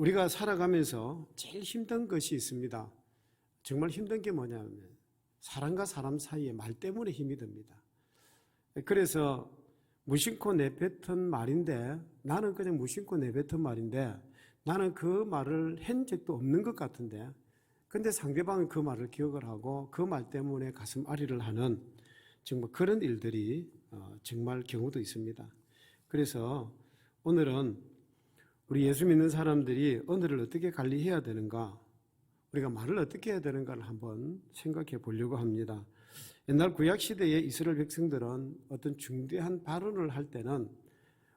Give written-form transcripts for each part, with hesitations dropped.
우리가 살아가면서 제일 힘든 것이 있습니다. 정말 힘든 게 뭐냐면 사람과 사람 사이에 말 때문에 힘이 듭니다. 그래서 무심코 내뱉은 말인데 나는 그냥 무심코 내뱉은 말인데 나는 그 말을 한 적도 없는 것 같은데 근데 상대방은 그 말을 기억을 하고 그 말 때문에 가슴 아리를 하는 정말 그런 일들이 정말 경우도 있습니다. 그래서 오늘은 우리 예수 믿는 사람들이 언어를 어떻게 관리해야 되는가, 우리가 말을 어떻게 해야 되는가를 한번 생각해 보려고 합니다. 옛날 구약시대의 이스라엘 백성들은 어떤 중대한 발언을 할 때는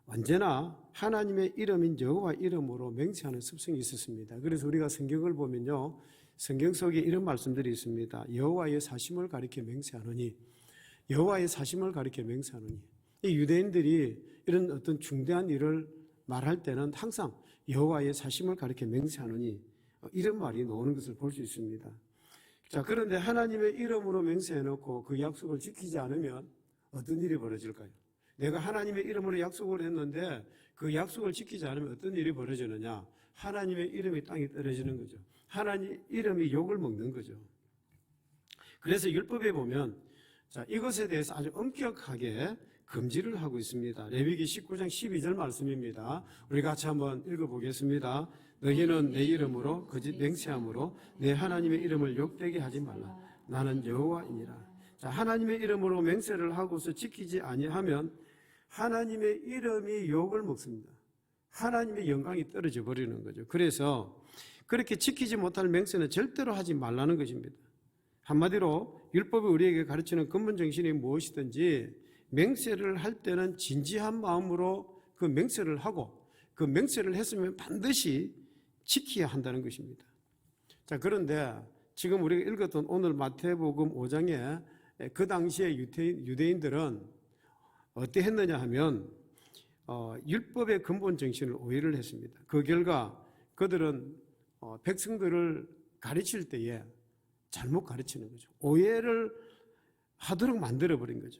언제나 하나님의 이름인 여호와 이름으로 맹세하는 습성이 있었습니다. 그래서 우리가 성경을 보면요, 성경 속에 이런 말씀들이 있습니다. 여호와의 사심을 가리켜 맹세하느니, 여호와의 사심을 가리켜 맹세하느니. 이 유대인들이 이런 어떤 중대한 일을 말할 때는 항상 여호와의 사심을 가리켜 맹세하느니 이런 말이 나오는 것을 볼 수 있습니다. 자, 그런데 하나님의 이름으로 맹세해놓고 그 약속을 지키지 않으면 어떤 일이 벌어질까요? 내가 하나님의 이름으로 약속을 했는데 그 약속을 지키지 않으면 어떤 일이 벌어지느냐? 하나님의 이름이 땅에 떨어지는 거죠. 하나님 이름이 욕을 먹는 거죠. 그래서 율법에 보면 자, 이것에 대해서 아주 엄격하게 금지를 하고 있습니다. 레위기 19장 12절 말씀입니다. 우리 같이 한번 읽어보겠습니다. 너희는 내 이름으로 거짓 맹세함으로 내 하나님의 이름을 욕되게 하지 말라. 나는 여호와이니라. 자, 하나님의 이름으로 맹세를 하고서 지키지 아니하면 하나님의 이름이 욕을 먹습니다. 하나님의 영광이 떨어져 버리는 거죠. 그래서 그렇게 지키지 못할 맹세는 절대로 하지 말라는 것입니다. 한마디로 율법이 우리에게 가르치는 근본 정신이 무엇이든지 맹세를 할 때는 진지한 마음으로 그 맹세를 하고 그 맹세를 했으면 반드시 지켜야 한다는 것입니다. 자, 그런데 지금 우리가 읽었던 오늘 마태복음 5장에 그 당시에 유대인들은 어떻게 했느냐 하면 율법의 근본 정신을 오해를 했습니다. 그 결과 그들은 백성들을 가르칠 때에 잘못 가르치는 거죠. 오해를 하도록 만들어버린 거죠.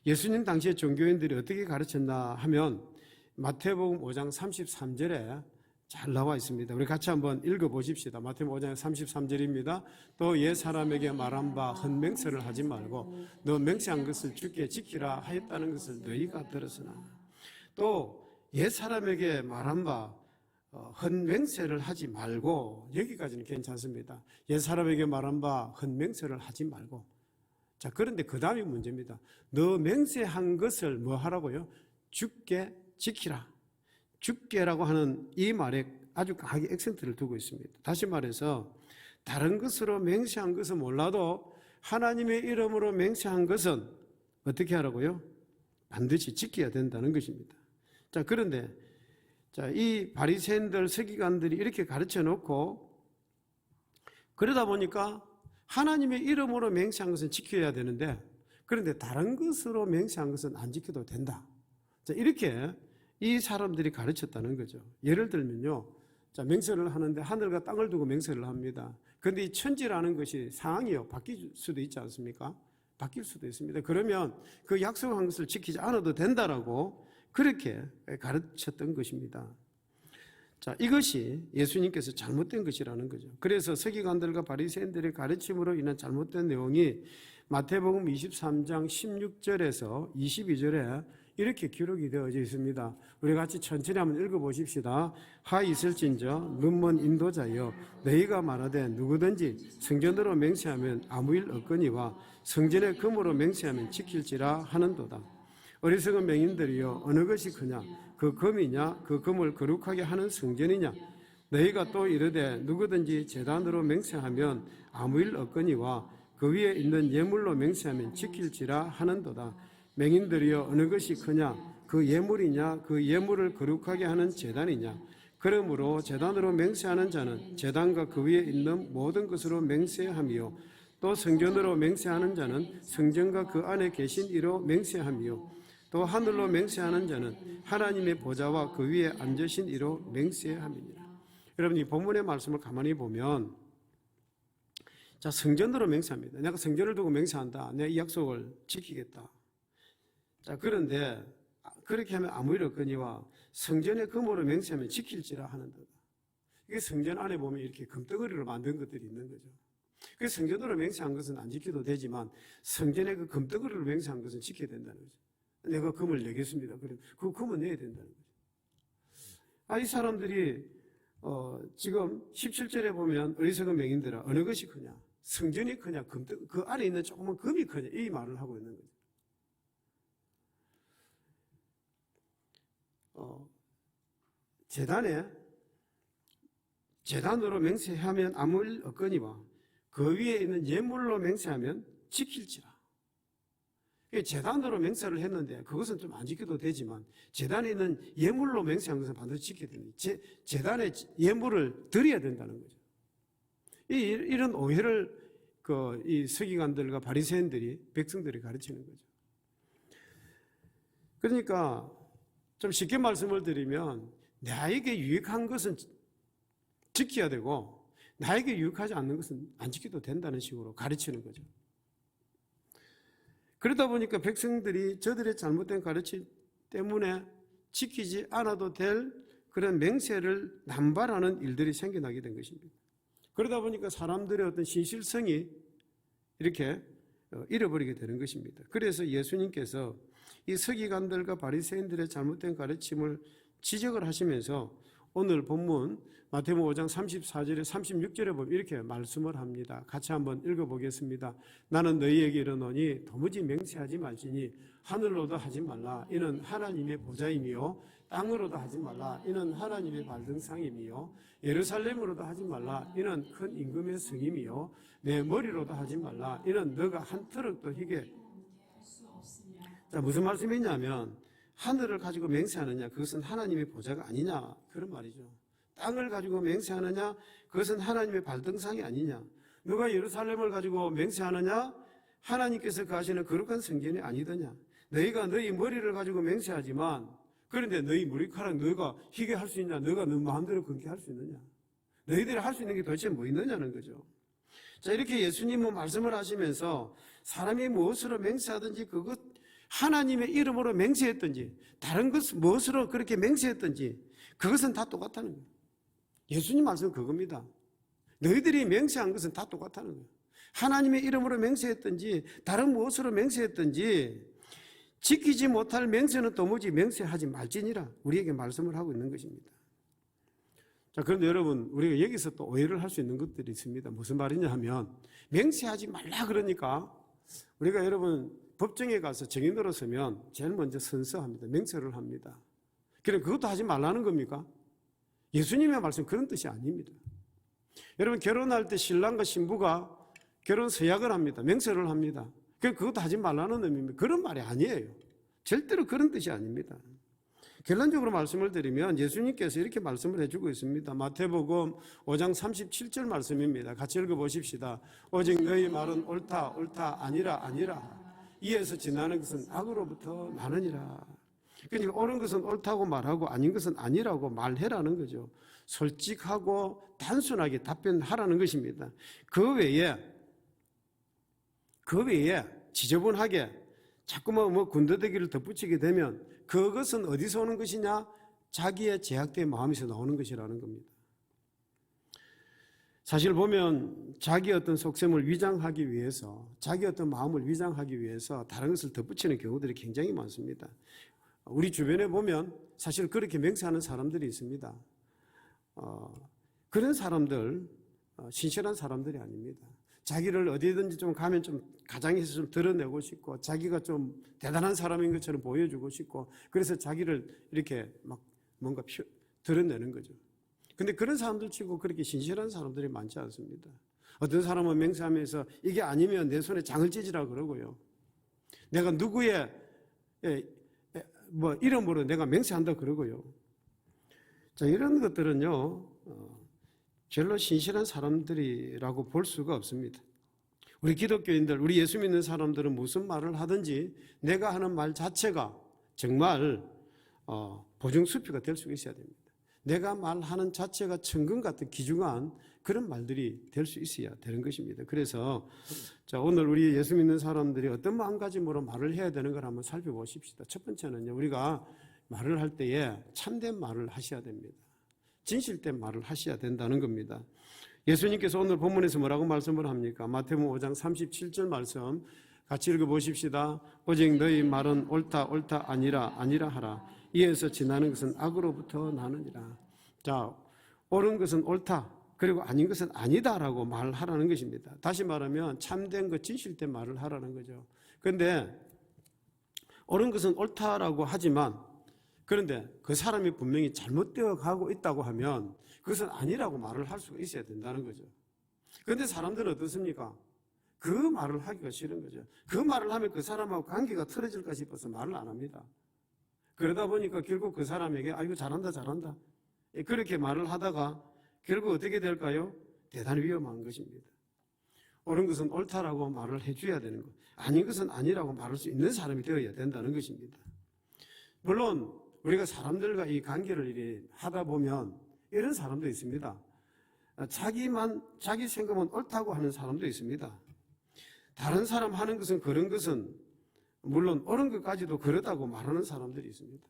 예수님 당시에 종교인들이 어떻게 가르쳤나 하면 마태복음 5장 33절에 잘 나와 있습니다. 우리 같이 한번 읽어보십시다. 마태복음 5장 33절입니다. 또 옛 사람에게 말한 바 헛맹세를 하지 말고 너 맹세한 것을 주께 지키라 하였다는 것을 너희가 들었으나 또 옛 사람에게 말한 바 헛맹세를 하지 말고, 여기까지는 괜찮습니다. 옛 사람에게 말한 바 헛맹세를 하지 말고. 자, 그런데 그 다음이 문제입니다. 너 맹세한 것을 뭐 하라고요? 주께 지키라. 주께라고 하는 이 말에 아주 강하게 액센트를 두고 있습니다. 다시 말해서 다른 것으로 맹세한 것은 몰라도 하나님의 이름으로 맹세한 것은 어떻게 하라고요? 반드시 지켜야 된다는 것입니다. 자, 그런데 자, 이 바리새인들, 서기관들이 이렇게 가르쳐 놓고 그러다 보니까 하나님의 이름으로 맹세한 것은 지켜야 되는데 그런데 다른 것으로 맹세한 것은 안 지켜도 된다. 자, 이렇게 이 사람들이 가르쳤다는 거죠. 예를 들면요. 자, 맹세를 하는데 하늘과 땅을 두고 맹세를 합니다. 그런데 이 천지라는 것이 상황이요. 바뀔 수도 있지 않습니까? 바뀔 수도 있습니다. 그러면 그 약속한 것을 지키지 않아도 된다라고 그렇게 가르쳤던 것입니다. 자, 이것이 예수님께서 잘못된 것이라는 거죠. 그래서 서기관들과 바리새인들의 가르침으로 인한 잘못된 내용이 마태복음 23장 16절에서 22절에 이렇게 기록이 되어져 있습니다. 우리 같이 천천히 한번 읽어보십시다. 하 있을진저 눈먼 인도자여 너희가 말하되 누구든지 성전으로 맹세하면 아무 일 없거니와 성전의 금으로 맹세하면 지킬지라 하는도다. 어리석은 맹인들이여 어느 것이 크냐? 그 금이냐? 그 금을 거룩하게 하는 성전이냐? 너희가 또 이르되 누구든지 제단으로 맹세하면 아무 일 없거니와 그 위에 있는 예물로 맹세하면 지킬지라 하는도다. 맹인들이여 어느 것이 크냐? 그 예물이냐? 그 예물을 거룩하게 하는 제단이냐? 그러므로 제단으로 맹세하는 자는 제단과 그 위에 있는 모든 것으로 맹세하며 또 성전으로 맹세하는 자는 성전과 그 안에 계신 이로 맹세하며 또 하늘로 맹세하는 자는 하나님의 보좌와 그 위에 앉으신 이로 맹세함이니라. 여러분, 이 본문의 말씀을 가만히 보면 자, 성전으로 맹세합니다. 내가 성전을 두고 맹세한다. 내가 이 약속을 지키겠다. 자, 그런데 그렇게 하면 아무 일 없거니와 성전의 금으로 맹세하면 지킬지라 하는도다. 이게 성전 안에 보면 이렇게 금덩어리로 만든 것들이 있는 거죠. 그 성전으로 맹세한 것은 안 지켜도 되지만 성전에 그 금덩어리로 맹세한 것은 지켜야 된다는 거죠. 내가 금을 내겠습니다. 그럼 그 금은 내야 된다는 거죠. 이 사람들이 지금 17절에 보면 어리석은 맹인들아 어느 것이 크냐? 성전이 크냐? 그 안에 있는 조그만 금이 크냐? 이 말을 하고 있는 거죠. 재단으로 맹세하면 아무 일 없거니와 그 위에 있는 예물로 맹세하면 지킬지라. 재단으로 맹세를 했는데 그것은 좀 안 지켜도 되지만 재단에 있는 예물로 맹세한 것은 반드시 지켜야 됩니다. 재단에 예물을 드려야 된다는 거죠. 이런 오해를 이 서기관들과 바리새인들이 백성들이 가르치는 거죠. 그러니까 좀 쉽게 말씀을 드리면 나에게 유익한 것은 지켜야 되고 나에게 유익하지 않는 것은 안 지켜도 된다는 식으로 가르치는 거죠. 그러다 보니까 백성들이 저들의 잘못된 가르침 때문에 지키지 않아도 될 그런 맹세를 남발하는 일들이 생겨나게 된 것입니다. 그러다 보니까 사람들의 어떤 신실성이 이렇게 잃어버리게 되는 것입니다. 그래서 예수님께서 이 서기관들과 바리새인들의 잘못된 가르침을 지적을 하시면서 오늘 본문 마태복음 5장 34절에 36절에 보면 이렇게 말씀을 합니다. 같이 한번 읽어보겠습니다. 나는 너희에게 이르노니 도무지 맹세하지 말지니 하늘로도 하지 말라. 이는 하나님의 보좌임이요 땅으로도 하지 말라. 이는 하나님의 발등상임이요 예루살렘으로도 하지 말라. 이는 큰 임금의 성임이요 내 머리로도 하지 말라. 이는 너가 한 트럭도 희게. 자, 무슨 말씀이냐면 하늘을 가지고 맹세하느냐 그것은 하나님의 보좌가 아니냐 그런 말이죠. 땅을 가지고 맹세하느냐 그것은 하나님의 발등상이 아니냐. 누가 예루살렘을 가지고 맹세하느냐 하나님께서 가시는 거룩한 성전이 아니더냐. 너희가 너희 머리를 가지고 맹세하지만 그런데 너희 머리카락 너희가 희게 할 수 있냐. 너가 너 마음대로 그렇게 할 수 있느냐. 너희들이 할 수 있는 게 도대체 뭐 있느냐는 거죠. 자, 이렇게 예수님은 말씀을 하시면서 사람이 무엇으로 맹세하든지 그것 하나님의 이름으로 맹세했든지 다른 것 무엇으로 그렇게 맹세했든지 그것은 다 똑같다는 거예요. 예수님 말씀은 그겁니다. 너희들이 맹세한 것은 다 똑같다는 거예요. 하나님의 이름으로 맹세했든지 다른 무엇으로 맹세했든지 지키지 못할 맹세는 도무지 맹세하지 말지니라 우리에게 말씀을 하고 있는 것입니다. 자, 그런데 여러분 우리가 여기서 또 오해를 할 수 있는 것들이 있습니다. 무슨 말이냐 하면 맹세하지 말라 그러니까 우리가 여러분 법정에 가서 증인으로 서면 제일 먼저 선서합니다. 맹세를 합니다. 그럼 그것도 하지 말라는 겁니까? 예수님의 말씀 그런 뜻이 아닙니다. 여러분 결혼할 때 신랑과 신부가 결혼 서약을 합니다. 맹세를 합니다. 그것도 하지 말라는 의미입니다. 그런 말이 아니에요. 절대로 그런 뜻이 아닙니다. 결론적으로 말씀을 드리면 예수님께서 이렇게 말씀을 해주고 있습니다. 마태복음 5장 37절 말씀입니다. 같이 읽어보십시다. 오직 너희 말은 옳다 옳다 아니라 아니라 이에서 지나는 것은 악으로부터 나느니라. 그러니까 옳은 것은 옳다고 말하고 아닌 것은 아니라고 말해라는 거죠. 솔직하고 단순하게 답변하라는 것입니다. 그 외에 지저분하게 자꾸만 군더더기를 덧붙이게 되면 그것은 어디서 오는 것이냐? 자기의 제약된 마음에서 나오는 것이라는 겁니다. 사실 보면 자기 어떤 속셈을 위장하기 위해서 자기 어떤 마음을 위장하기 위해서 다른 것을 덧붙이는 경우들이 굉장히 많습니다. 우리 주변에 보면 사실 그렇게 맹세하는 사람들이 있습니다. 그런 사람들 신실한 사람들이 아닙니다. 자기를 어디든지 좀 가면 좀 가장해서 좀 드러내고 싶고 자기가 좀 대단한 사람인 것처럼 보여주고 싶고 그래서 자기를 이렇게 막 뭔가 드러내는 거죠. 근데 그런 사람들 치고 그렇게 신실한 사람들이 많지 않습니다. 어떤 사람은 맹세하면서 이게 아니면 내 손에 장을 찢으라 그러고요. 내가 누구의 이름으로 내가 맹세한다 그러고요. 자, 이런 것들은요, 별로 신실한 사람들이라고 볼 수가 없습니다. 우리 기독교인들, 우리 예수 믿는 사람들은 무슨 말을 하든지 내가 하는 말 자체가 정말 보증수표가 될 수 있어야 됩니다. 내가 말하는 자체가 천금 같은 귀중한 그런 말들이 될 수 있어야 되는 것입니다. 그래서 자, 오늘 우리 예수 믿는 사람들이 어떤 마음가짐으로 말을 해야 되는 걸 한번 살펴보십시다. 첫 번째는요, 우리가 말을 할 때에 참된 말을 하셔야 됩니다. 진실된 말을 하셔야 된다는 겁니다. 예수님께서 오늘 본문에서 뭐라고 말씀을 합니까? 마태복음 5장 37절 말씀 같이 읽어보십시다. 오직 너희 말은 옳다 옳다 아니라 아니라 하라. 이에서 지나는 것은 악으로부터 나느니라. 자, 옳은 것은 옳다, 그리고 아닌 것은 아니다라고 말하라는 것입니다. 다시 말하면 참된 것, 진실된 말을 하라는 거죠. 그런데 옳은 것은 옳다라고 하지만, 그런데 그 사람이 분명히 잘못되어 가고 있다고 하면 그것은 아니라고 말을 할 수가 있어야 된다는 거죠. 그런데 사람들은 어떻습니까? 그 말을 하기가 싫은 거죠. 그 말을 하면 그 사람하고 관계가 틀어질까 싶어서 말을 안 합니다. 그러다 보니까 결국 그 사람에게 이거 잘한다 잘한다 그렇게 말을 하다가 결국 어떻게 될까요? 대단히 위험한 것입니다. 옳은 것은 옳다라고 말을 해줘야 되는 것, 아닌 것은 아니라고 말할 수 있는 사람이 되어야 된다는 것입니다. 물론 우리가 사람들과 이 관계를 이렇게 하다 보면 이런 사람도 있습니다. 자기 생각은 옳다고 하는 사람도 있습니다. 다른 사람 하는 것은 그런 것은 물론 옳은 것까지도 그러다고 말하는 사람들이 있습니다.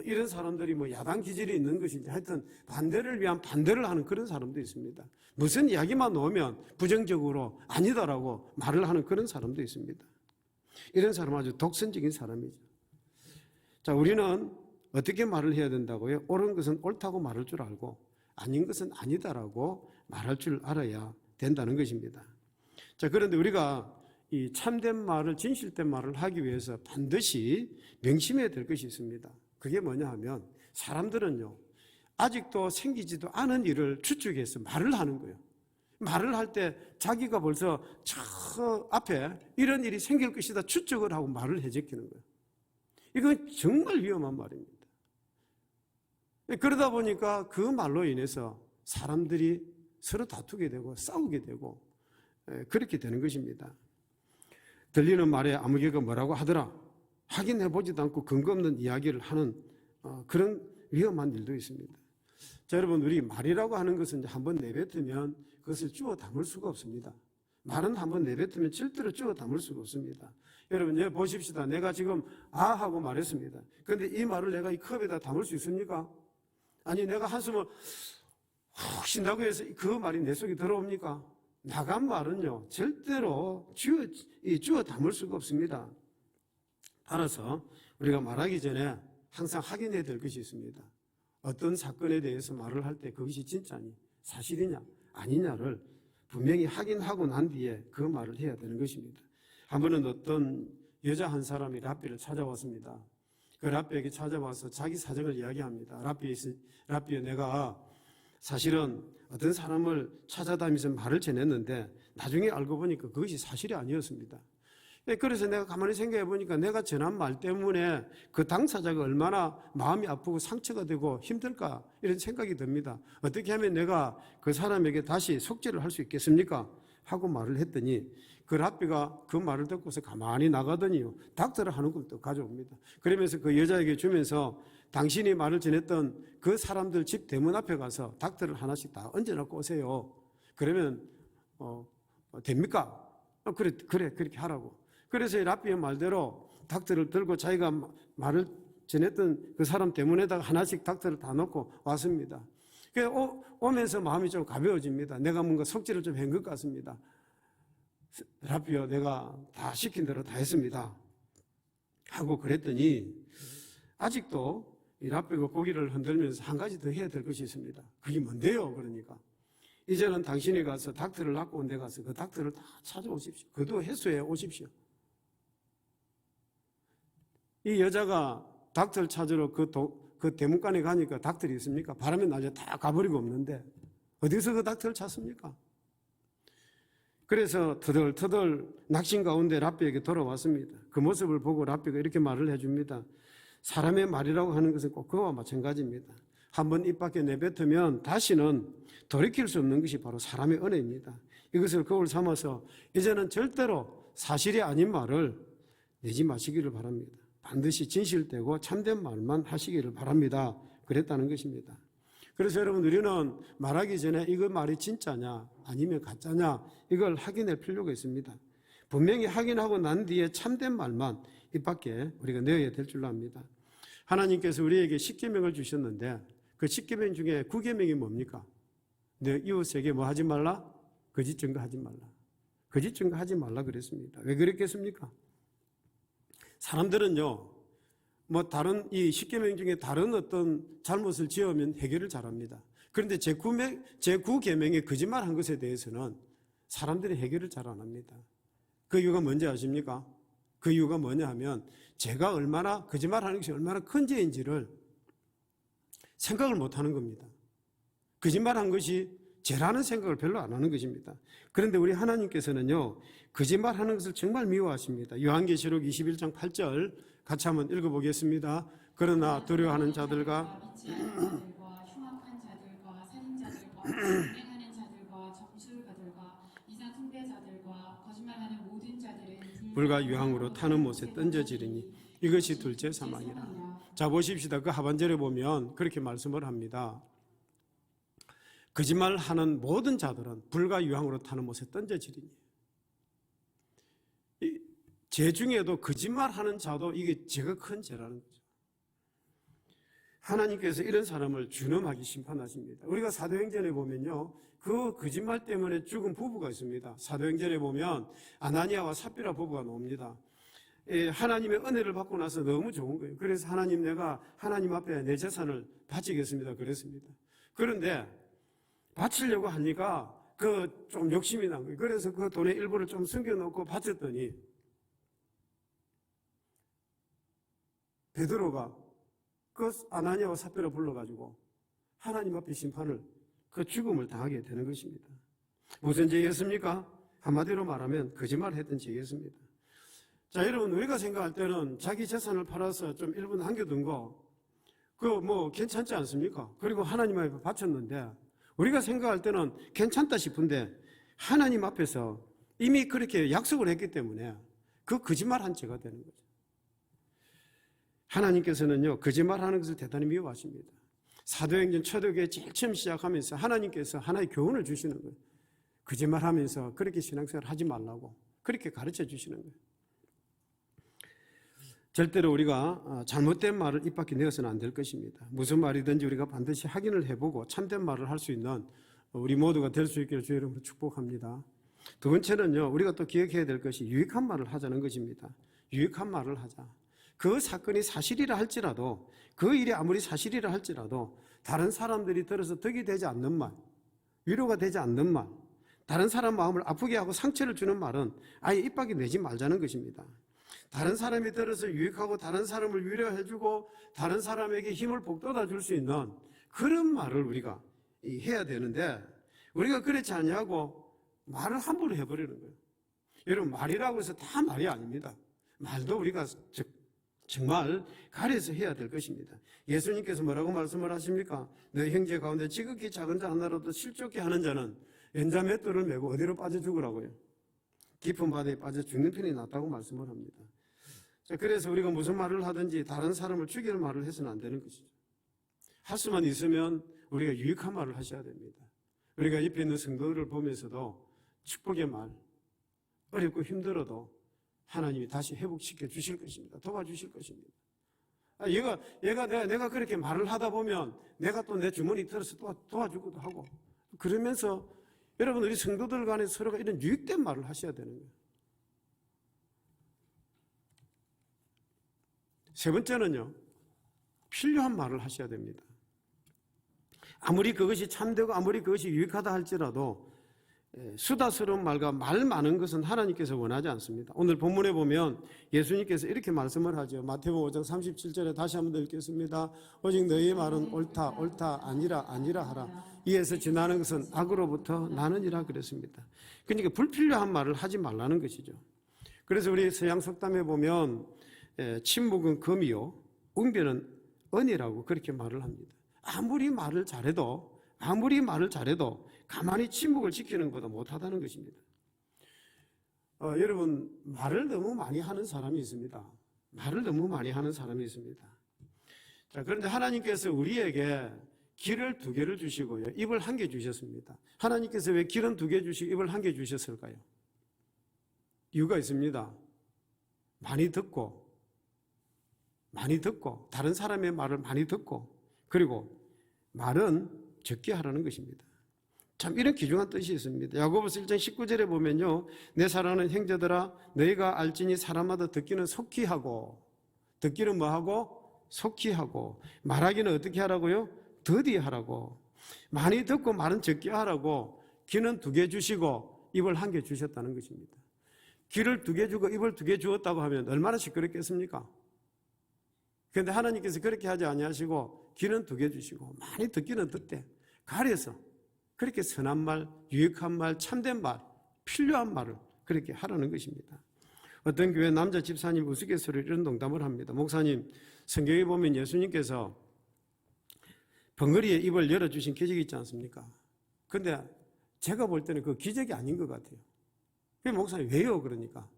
이런 사람들이 뭐 야당 기질이 있는 것인지 하여튼 반대를 위한 반대를 하는 그런 사람도 있습니다. 무슨 이야기만 나오면 부정적으로 아니다라고 말을 하는 그런 사람도 있습니다. 이런 사람은 아주 독선적인 사람이죠. 자, 우리는 어떻게 말을 해야 된다고요? 옳은 것은 옳다고 말할 줄 알고 아닌 것은 아니다라고 말할 줄 알아야 된다는 것입니다. 자, 그런데 우리가 이 참된 말을, 진실된 말을 하기 위해서 반드시 명심해야 될 것이 있습니다. 그게 뭐냐 하면 사람들은요, 아직도 생기지도 않은 일을 추측해서 말을 하는 거예요. 말을 할 때 자기가 벌써 저 앞에 이런 일이 생길 것이다 추측을 하고 말을 해제키는 거예요. 이건 정말 위험한 말입니다. 그러다 보니까 그 말로 인해서 사람들이 서로 다투게 되고 싸우게 되고 그렇게 되는 것입니다. 들리는 말에 아무개가 뭐라고 하더라 확인해보지도 않고 근거 없는 이야기를 하는 그런 위험한 일도 있습니다. 자, 여러분, 우리 말이라고 하는 것은 한번 내뱉으면 그것을 주워 담을 수가 없습니다. 말은 한번 내뱉으면 절대로 주워 담을 수가 없습니다. 여러분, 여기 보십시다. 내가 지금 하고 말했습니다. 그런데 이 말을 내가 이 컵에다 담을 수 있습니까? 아니, 내가 한숨을 훅 쉰다고 해서 그 말이 내 속에 들어옵니까? 나간 말은요, 절대로 주워 담을 수가 없습니다. 따라서 우리가 말하기 전에 항상 확인해야 될 것이 있습니다. 어떤 사건에 대해서 말을 할 때 그것이 진짜니, 사실이냐, 아니냐를 분명히 확인하고 난 뒤에 그 말을 해야 되는 것입니다. 한 번은 어떤 여자 한 사람이 랍비를 찾아왔습니다. 그 랍비에게 찾아와서 자기 사정을 이야기합니다. 랍비야, 내가 사실은 어떤 사람을 찾아다니면서 말을 전했는데 나중에 알고 보니까 그것이 사실이 아니었습니다. 그래서 내가 가만히 생각해 보니까 내가 전한 말 때문에 그 당사자가 얼마나 마음이 아프고 상처가 되고 힘들까 이런 생각이 듭니다. 어떻게 하면 내가 그 사람에게 다시 속죄를 할 수 있겠습니까? 하고 말을 했더니 그 랍비가 그 말을 듣고서 가만히 나가더니요, 닥터를 하는 것도 가져옵니다. 그러면서 그 여자에게 주면서 당신이 말을 전했던 그 사람들 집 대문 앞에 가서 닥터를 하나씩 다 얹어놓고 오세요. 그러면 됩니까? 그래 그렇게 하라고. 그래서 랍비의 말대로 닥터를 들고 자기가 말을 전했던 그 사람 대문에다가 하나씩 닥터를 다 놓고 왔습니다. 오면서 마음이 좀 가벼워집니다. 내가 뭔가 속죄를 좀 한 것 같습니다. 랍비요, 내가 다 시킨 대로 다 했습니다. 하고 그랬더니 아직도 이 랍비가 고개를 흔들면서 한 가지 더 해야 될 것이 있습니다. 그게 뭔데요? 그러니까 이제는 당신이 가서 닥터를 낳고 온 데 가서 그 닥터를 다 찾아오십시오. 그도 해소해 오십시오. 이 여자가 닥터를 찾으러 그 대문간에 가니까 닥터리 있습니까? 바람에 날려 다 가버리고 없는데 어디서 그 닥터를 찾습니까? 그래서 터덜터덜 낙심 가운데 랍비에게 돌아왔습니다. 그 모습을 보고 랍비가 이렇게 말을 해줍니다. 사람의 말이라고 하는 것은 꼭 그와 마찬가지입니다. 한번 입 밖에 내뱉으면 다시는 돌이킬 수 없는 것이 바로 사람의 은혜입니다. 이것을 거울 삼아서 이제는 절대로 사실이 아닌 말을 내지 마시기를 바랍니다. 반드시 진실되고 참된 말만 하시기를 바랍니다. 그랬다는 것입니다. 그래서 여러분, 우리는 말하기 전에 이거 말이 진짜냐 아니면 가짜냐 이걸 확인할 필요가 있습니다. 분명히 확인하고 난 뒤에 참된 말만 입 밖에 우리가 내어야 될 줄로 압니다. 하나님께서 우리에게 십계명을 주셨는데 그 10계명 중에 9계명이 뭡니까? 내 이웃에게 뭐 하지 말라? 거짓 증거하지 말라. 거짓 증거하지 말라 그랬습니다. 왜 그랬겠습니까? 사람들은요, 뭐 다른 이 10계명 중에 다른 어떤 잘못을 지으면 해결을 잘합니다. 그런데 제9계명에 거짓말한 것에 대해서는 사람들이 해결을 잘 안 합니다. 그 이유가 뭔지 아십니까? 그 이유가 뭐냐 하면 제가 얼마나 거짓말하는 것이 얼마나 큰 죄인지를 생각을 못하는 겁니다. 거짓말한 것이 죄라는 생각을 별로 안 하는 것입니다. 그런데 우리 하나님께서는요, 거짓말하는 것을 정말 미워하십니다. 요한계시록 21장 8절 같이 한번 읽어보겠습니다. 그러나 두려워하는 자들과 흉악한 자들과 살인자들과 불행하는 자들과 점술가들과 이상 숭배자들과 거짓말하는 모든 자들은 불과 유황으로 타는 못에 던져지리니 이것이 둘째 사망이라. 자, 보십시다. 그 하반절에 보면 그렇게 말씀을 합니다. 거짓말하는 모든 자들은 불과 유황으로 타는 못에 던져지리니. 죄 중에도 거짓말하는 자도 이게 죄가 큰 죄라는 거죠. 하나님께서 이런 사람을 준엄하게 심판하십니다. 우리가 사도행전에 보면요, 그 거짓말 때문에 죽은 부부가 있습니다. 사도행전에 보면 아나니아와 삽비라 부부가 나옵니다. 하나님의 은혜를 받고 나서 너무 좋은 거예요. 그래서 하나님, 내가 하나님 앞에 내 재산을 바치겠습니다. 그랬습니다. 그런데 바치려고 하니까 그 좀 욕심이 난 거예요. 그래서 그 돈의 일부를 좀 숨겨놓고 바쳤더니 베드로가 그 아나니아와 삽비라 불러가지고 하나님 앞에 심판을, 그 죽음을 당하게 되는 것입니다. 무슨 죄였습니까? 한마디로 말하면 거짓말했던 죄였습니다. 자, 여러분, 우리가 생각할 때는 자기 재산을 팔아서 좀 일부 남겨둔 거, 그거 뭐 괜찮지 않습니까? 그리고 하나님 앞에 바쳤는데 우리가 생각할 때는 괜찮다 싶은데 하나님 앞에서 이미 그렇게 약속을 했기 때문에 그 거짓말한 죄가 되는 거죠. 하나님께서는요, 거짓말하는 것을 대단히 미워하십니다. 사도행전 초대교회 제일 처음 시작하면서 하나님께서 하나의 교훈을 주시는 거예요. 거짓말하면서 그렇게 신앙생활 하지 말라고 그렇게 가르쳐 주시는 거예요. 절대로 우리가 잘못된 말을 입 밖에 내어서는 안 될 것입니다. 무슨 말이든지 우리가 반드시 확인을 해보고 참된 말을 할 수 있는 우리 모두가 될 수 있기를 주의 이름으로 축복합니다. 두 번째는요, 우리가 또 기억해야 될 것이 유익한 말을 하자는 것입니다. 유익한 말을 하자. 그 사건이 사실이라 할지라도, 그 일이 아무리 사실이라 할지라도 다른 사람들이 들어서 덕이 되지 않는 말, 위로가 되지 않는 말, 다른 사람 마음을 아프게 하고 상처를 주는 말은 아예 입 밖에 내지 말자는 것입니다. 다른 사람이 들어서 유익하고 다른 사람을 위로해주고 다른 사람에게 힘을 북돋아 줄 수 있는 그런 말을 우리가 해야 되는데, 우리가 그렇지 않냐고 말을 함부로 해버리는 거예요. 여러분, 말이라고 해서 다 말이 아닙니다. 말도 우리가 정말 가려서 해야 될 것입니다. 예수님께서 뭐라고 말씀을 하십니까? 너 형제 가운데 지극히 작은 자 하나라도 실족게 하는 자는 연자 맷돌을 메고 어디로 빠져 죽으라고요? 깊은 바다에 빠져 죽는 편이 낫다고 말씀을 합니다. 자, 그래서 우리가 무슨 말을 하든지 다른 사람을 죽이는 말을 해서는 안 되는 것이죠. 할 수만 있으면 우리가 유익한 말을 하셔야 됩니다. 우리가 옆에 있는 성도들을 보면서도 축복의 말, 어렵고 힘들어도 하나님이 다시 회복시켜 주실 것입니다. 도와주실 것입니다. 내가 그렇게 말을 하다 보면 내가 또 내 주머니 들어서 도와주기도 하고, 그러면서 여러분, 우리 성도들 간에 서로가 이런 유익된 말을 하셔야 되는 거예요. 세 번째는요, 필요한 말을 하셔야 됩니다. 아무리 그것이 참되고 아무리 그것이 유익하다 할지라도 수다스러운 말과 말 많은 것은 하나님께서 원하지 않습니다. 오늘 본문에 보면 예수님께서 이렇게 말씀을 하죠. 마태복음 5장 37절에 다시 한번 더 읽겠습니다. 오직 너희의 말은 옳다 옳다 아니라 아니라 하라. 이에서 지나는 것은 악으로부터 나느니라 그랬습니다. 그러니까 불필요한 말을 하지 말라는 것이죠. 그래서 우리 서양 속담에 보면 침묵은 금이요 웅변은 은이라고 그렇게 말을 합니다. 아무리 말을 잘해도 가만히 침묵을 지키는 것보다 못하다는 것입니다. 여러분, 말을 너무 많이 하는 사람이 있습니다. 자, 그런데 하나님께서 우리에게 길을 2개를 주시고요, 입을 1개 주셨습니다. 하나님께서 왜 길은 2개 주시고 입을 1개 주셨을까요? 이유가 있습니다. 많이 듣고 다른 사람의 말을 많이 듣고, 그리고 말은 적게 하라는 것입니다. 참 이런 귀중한 뜻이 있습니다. 야고보서 1장 19절에 보면요, 내 사랑하는 형제들아 너희가 알지니 사람마다 듣기는 속히 하고, 듣기는 뭐하고? 속히 하고, 말하기는 어떻게 하라고요? 더디 하라고. 많이 듣고 말은 적게 하라고 귀는 2개 주시고 입을 1개 주셨다는 것입니다. 귀를 2개 주고 입을 2개 주었다고 하면 얼마나 시끄럽겠습니까? 그런데 하나님께서 그렇게 하지 아니하시고 귀는 2개 주시고 많이 듣기는 듣되 가려서 그렇게 선한 말, 유익한 말, 참된 말, 필요한 말을 그렇게 하라는 것입니다. 어떤 교회 남자 집사님 우스갯소리로 이런 농담을 합니다. 목사님, 성경에 보면 예수님께서 벙어리에 입을 열어주신 기적이 있지 않습니까? 근데 제가 볼 때는 그 기적이 아닌 것 같아요. 목사님 왜요? 그러니까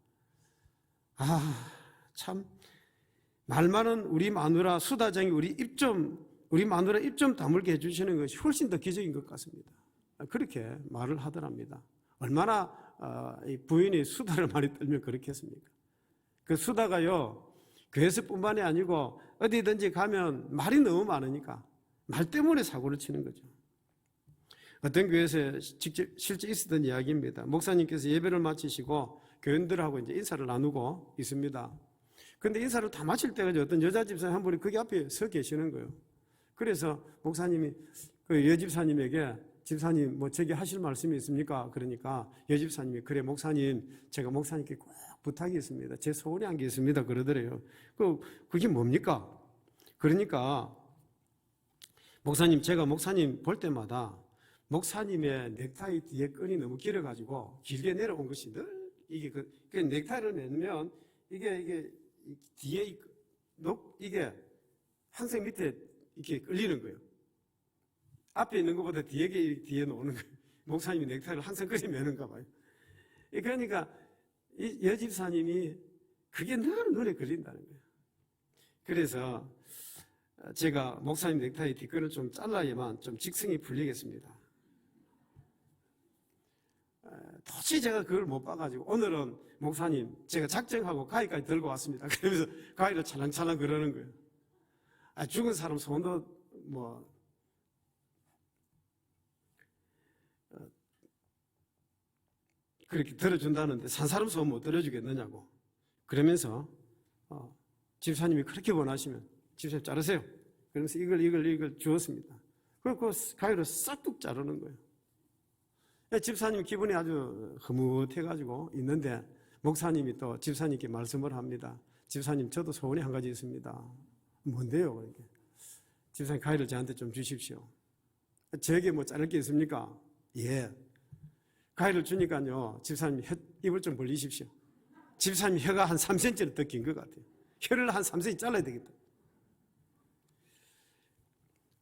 참 말 많은 우리 마누라 수다쟁이 우리 마누라 입 좀 다물게 해주시는 것이 훨씬 더 기적인 것 같습니다. 그렇게 말을 하더랍니다. 얼마나 부인이 수다를 많이 떨면 그렇겠습니까? 그 수다가요 교회에서뿐만이 아니고 어디든지 가면 말이 너무 많으니까 말 때문에 사고를 치는 거죠. 어떤 교회에서 실제 있었던 이야기입니다. 목사님께서 예배를 마치시고 교인들하고 이제 인사를 나누고 있습니다. 그런데 인사를 다 마칠 때가 어떤 여자 집사님 한 분이 거기 앞에 서 계시는 거예요. 그래서 목사님이 그 여집사님에게 집사님 뭐 저기 하실 말씀이 있습니까? 그러니까 여집사님이 그래 목사님 제가 목사님께 꼭 부탁이 있습니다. 제 소원이 한 게 있습니다. 그러더래요. 그게 뭡니까? 그러니까 목사님 제가 목사님 볼 때마다 목사님의 넥타이 뒤에 끈이 너무 길어가지고 길게 내려온 것이 늘 이게 그 넥타이를 내면 이게 뒤에 이게 항상 밑에 이렇게 끌리는 거예요. 앞에 있는 것보다 뒤에 놓는 거예요. 목사님이 넥타이를 항상 끌이 매는가 봐요. 그러니까 이 여집사님이 그게 늘 눈에 걸린다는 거예요. 그래서 제가 목사님 넥타이 뒷끈을 좀 잘라야만 좀 직성이 풀리겠습니다. 도저히 제가 그걸 못 봐가지고 오늘은 목사님 제가 작정하고 가위까지 들고 왔습니다. 그러면서 가위를 찰랑찰랑 그러는 거예요. 죽은 사람 손도 그렇게 들어준다는데 산 사람 손 못 들어주겠느냐고 그러면서 집사님이 그렇게 원하시면 집사님 자르세요. 그러면서 이걸 주었습니다. 그리고 가위로 싹둑 자르는 거예요. 집사님 기분이 아주 흐뭇해가지고 있는데 목사님이 또 집사님께 말씀을 합니다. 집사님 저도 소원이 한 가지 있습니다. 뭔데요? 이렇게. 집사님 가위를 저한테 좀 주십시오. 저에게 뭐 자를 게 있습니까? 예. 가위를 주니까요 집사님 입을 좀 벌리십시오. 집사님 혀가 한 3cm를 더 긴 것 같아요. 혀를 한 3cm 잘라야 되겠다.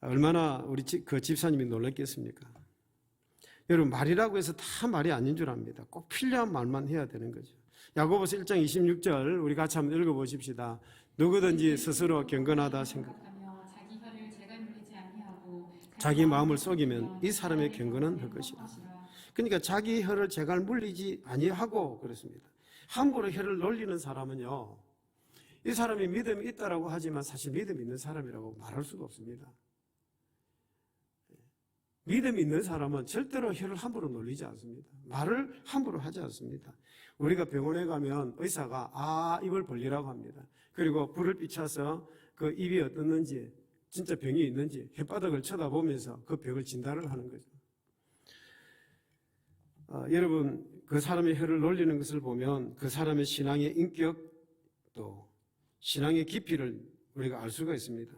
얼마나 우리 그 집사님이 놀랐겠습니까? 여러분 말이라고 해서 다 말이 아닌 줄 압니다. 꼭 필요한 말만 해야 되는 거죠. 야고보서 1장 26절 우리 같이 한번 읽어보십시다. 누구든지 스스로 경건하다 생각하며 자기 마음을 속이면 이 사람의 경건은 헛것이라. 그러니까 자기 혀를 제갈 물리지 아니하고 그렇습니다. 함부로 혀를 놀리는 사람은요 이 사람이 믿음이 있다라고 하지만 사실 믿음이 있는 사람이라고 말할 수가 없습니다. 믿음이 있는 사람은 절대로 혀를 함부로 놀리지 않습니다. 말을 함부로 하지 않습니다. 우리가 병원에 가면 의사가 입을 벌리라고 합니다. 그리고 불을 비춰서 그 입이 어떻는지 진짜 병이 있는지 혓바닥을 쳐다보면서 그 병을 진단을 하는 거죠. 여러분 그 사람의 혀를 놀리는 것을 보면 그 사람의 신앙의 인격 또 신앙의 깊이를 우리가 알 수가 있습니다.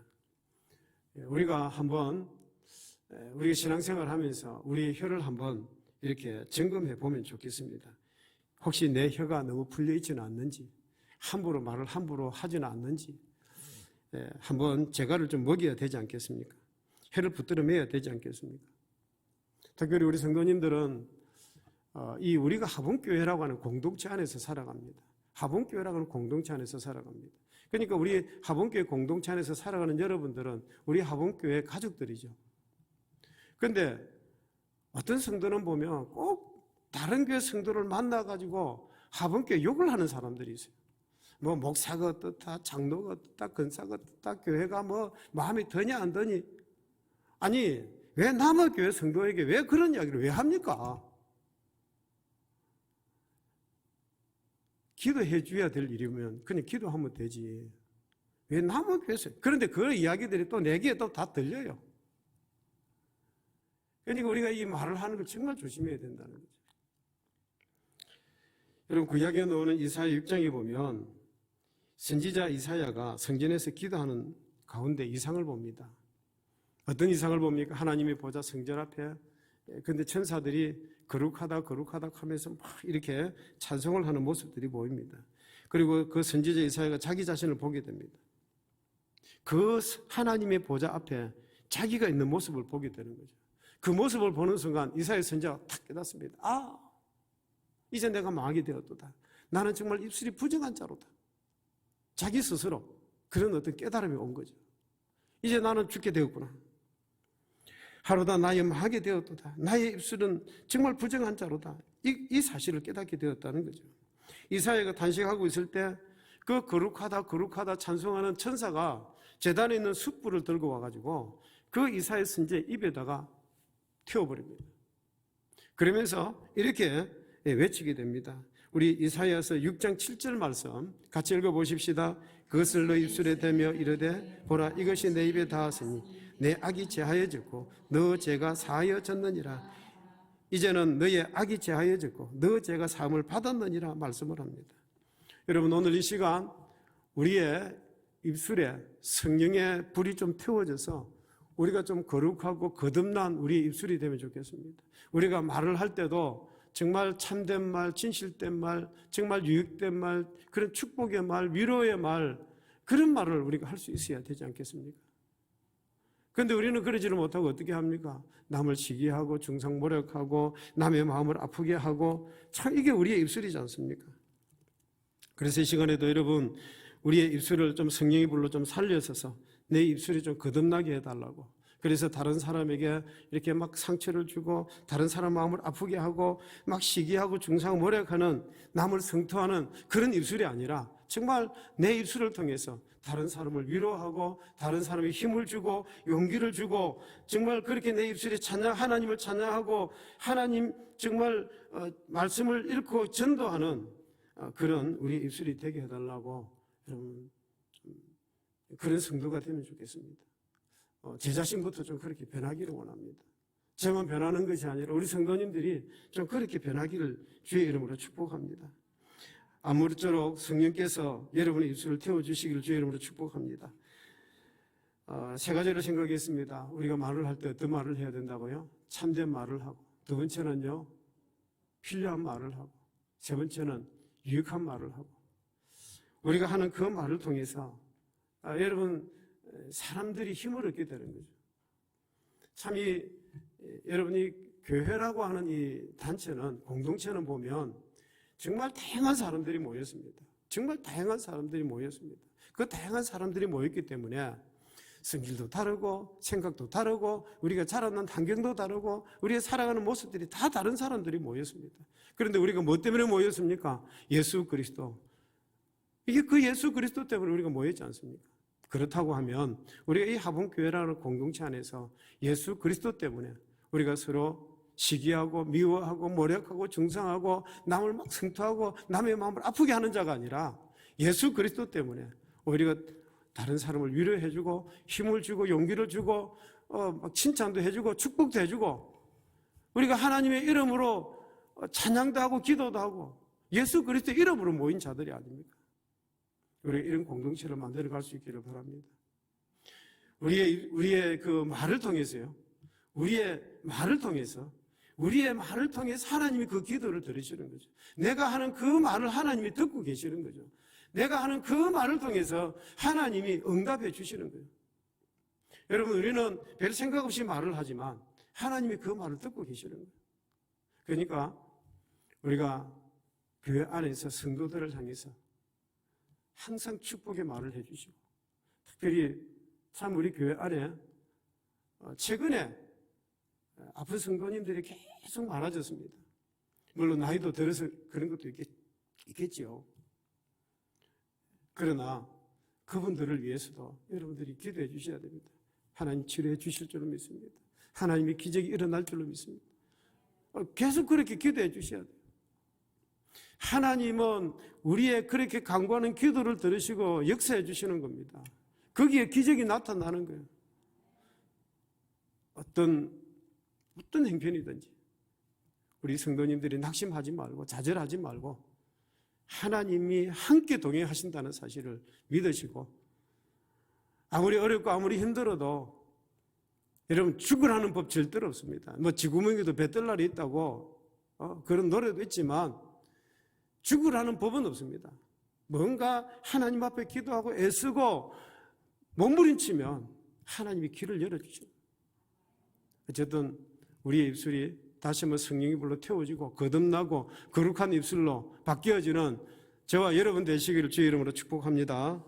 우리가 한번 우리가 신앙생활을 하면서 우리의 혀를 한번 이렇게 점검해 보면 좋겠습니다. 혹시 내 혀가 너무 풀려 있지는 않는지 함부로 말을 함부로 하지는 않는지 한번 재갈을 좀 먹여야 되지 않겠습니까? 혀를 붙들어 매야 되지 않겠습니까? 특별히 우리 성도님들은 이 우리가 하봉교회라고 하는 공동체 안에서 살아갑니다. 하봉교회라고 하는 공동체 안에서 살아갑니다. 그러니까 우리 하봉교회 공동체 안에서 살아가는 여러분들은 우리 하봉교회 가족들이죠. 그런데 어떤 성도는 보면 꼭 다른 교회 성도를 만나가지고 하봉교회 욕을 하는 사람들이 있어요. 뭐 목사가 어떻다, 장로가 어떻다, 권사가 어떻다, 교회가 뭐 마음에 드냐 안 드니 아니, 왜 남의 교회 성도에게 왜 그런 이야기를 왜 합니까? 기도해 줘야 될 일이면 그냥 기도하면 되지. 왜 남의 교회에서? 그런데 그 이야기들이 또 내게 또 다 들려요. 그러니까 우리가 이 말을 하는 걸 정말 조심해야 된다는 거죠. 여러분, 구약에 나오는 이사야 6장에 보면 선지자 이사야가 성전에서 기도하는 가운데 이상을 봅니다. 어떤 이상을 봅니까? 하나님이 보좌 성전 앞에, 근데 천사들이 거룩하다 하면서 막 이렇게 찬송을 하는 모습들이 보입니다. 그리고 그 선지자 이사야가 자기 자신을 보게 됩니다. 그 하나님의 보좌 앞에 자기가 있는 모습을 보게 되는 거죠. 그 모습을 보는 순간 이사야 선지자가 탁 깨닫습니다. 아, 이제 내가 망하게 되었도다. 나는 정말 입술이 부정한 자로다. 자기 스스로 그런 어떤 깨달음이 온 거죠. 이제 나는 죽게 되었구나. 하루다 나의 망하게 되었도다. 나의 입술은 정말 부정한 자로다. 이 사실을 깨닫게 되었다는 거죠. 이사야가 단식하고 있을 때 그 거룩하다 찬송하는 천사가 제단에 있는 숯불을 들고 와가지고 그 이사야 선지자 입에다가 태워버립니다. 그러면서 이렇게 외치게 됩니다. 우리 이사야서 6장 7절 말씀 같이 읽어보십시다. 그것을 너 입술에 대며 이르되 보라 이것이 내 입에 닿았으니 내 악이 제하여졌고 너 죄가 사하여졌느니라. 이제는 너의 악이 제하여졌고 너 죄가 사함을 받았느니라 말씀을 합니다. 여러분, 오늘 이 시간 우리의 입술에 성령의 불이 좀 태워져서 우리가 좀 거룩하고 거듭난 우리의 입술이 되면 좋겠습니다. 우리가 말을 할 때도 정말 참된 말, 진실된 말, 정말 유익된 말, 그런 축복의 말, 위로의 말, 그런 말을 우리가 할 수 있어야 되지 않겠습니까? 그런데 우리는 그러지를 못하고 어떻게 합니까? 남을 시기하고 중상모략하고 남의 마음을 아프게 하고, 참 이게 우리의 입술이지 않습니까? 그래서 이 시간에도 여러분, 우리의 입술을 좀 성령의 불로 좀 살려서서 내 입술이 좀 거듭나게 해달라고. 그래서 다른 사람에게 이렇게 막 상처를 주고 다른 사람 마음을 아프게 하고 막 시기하고 중상모략하는, 남을 성토하는 그런 입술이 아니라 정말 내 입술을 통해서 다른 사람을 위로하고 다른 사람에게 힘을 주고 용기를 주고, 정말 그렇게 내 입술이 하나님을 찬양하고 하나님 정말 말씀을 읽고 전도하는 그런 우리 입술이 되게 해달라고, 여러분 그런 성도가 되면 좋겠습니다. 제 자신부터 좀 그렇게 변하기를 원합니다. 저만 변하는 것이 아니라 우리 성도님들이 좀 그렇게 변하기를 주의 이름으로 축복합니다. 아무쪼록 성령께서 여러분의 입술을 태워주시기를 주의 이름으로 축복합니다. 세 가지를 생각했습니다. 우리가 말을 할 때 어떤 말을 해야 된다고요? 참된 말을 하고, 두 번째는요, 필요한 말을 하고, 세 번째는 유익한 말을 하고, 우리가 하는 그 말을 통해서 여러분 사람들이 힘을 얻게 되는 거죠. 참 여러분이 교회라고 하는 이 단체는, 공동체는 보면 정말 다양한 사람들이 모였습니다. 정말 다양한 사람들이 모였습니다. 그 다양한 사람들이 모였기 때문에 성질도 다르고 생각도 다르고 우리가 자라는 환경도 다르고 우리가 살아가는 모습들이 다 다른 사람들이 모였습니다. 그런데 우리가 뭐 때문에 모였습니까? 예수 그리스도. 이게 그 예수 그리스도 때문에 우리가 모였지 않습니까? 그렇다고 하면 우리가 이 하봉교회라는 공동체 안에서 예수 그리스도 때문에 우리가 서로 시기하고 미워하고 모략하고 중상하고 남을 막 성토하고 남의 마음을 아프게 하는 자가 아니라 예수 그리스도 때문에 우리가 다른 사람을 위로해주고 힘을 주고 용기를 주고 막 칭찬도 해주고 축복도 해주고, 우리가 하나님의 이름으로 찬양도 하고 기도도 하고 예수 그리스도 이름으로 모인 자들이 아닙니까? 우리가 이런 공동체를 만들어갈 수 있기를 바랍니다. 우리의 그 말을 통해서요, 우리의 말을 통해서 하나님이 그 기도를 들으시는 거죠. 내가 하는 그 말을 하나님이 듣고 계시는 거죠. 내가 하는 그 말을 통해서 하나님이 응답해 주시는 거예요. 여러분, 우리는 별 생각 없이 말을 하지만 하나님이 그 말을 듣고 계시는 거예요. 그러니까 우리가 교회 안에서 성도들을 향해서 항상 축복의 말을 해주시고, 특별히 참 우리 교회 안에 최근에 아픈 성도님들이 계속 많아졌습니다. 물론 나이도 들어서 그런 것도 있겠지요. 그러나 그분들을 위해서도 여러분들이 기도해 주셔야 됩니다. 하나님 치료해 주실 줄로 믿습니다. 하나님의 기적이 일어날 줄로 믿습니다. 계속 그렇게 기도해 주셔야 돼요. 하나님은 우리의 그렇게 간구하는 기도를 들으시고 역사해 주시는 겁니다. 거기에 기적이 나타나는 거예요. 어떤 행편이든지 우리 성도님들이 낙심하지 말고 좌절하지 말고 하나님이 함께 동행하신다는 사실을 믿으시고, 아무리 어렵고 아무리 힘들어도 여러분 죽으라는 법 절대로 없습니다. 뭐 쥐구멍에도 배 뜰 날이 있다고 그런 노래도 있지만 죽으라는 법은 없습니다. 뭔가 하나님 앞에 기도하고 애쓰고 몸부림치면 하나님이 길을 열어주죠. 어쨌든 우리의 입술이 다시 한번 성령의 불로 태워지고 거듭나고 거룩한 입술로 바뀌어지는 저와 여러분 되시기를 주의 이름으로 축복합니다.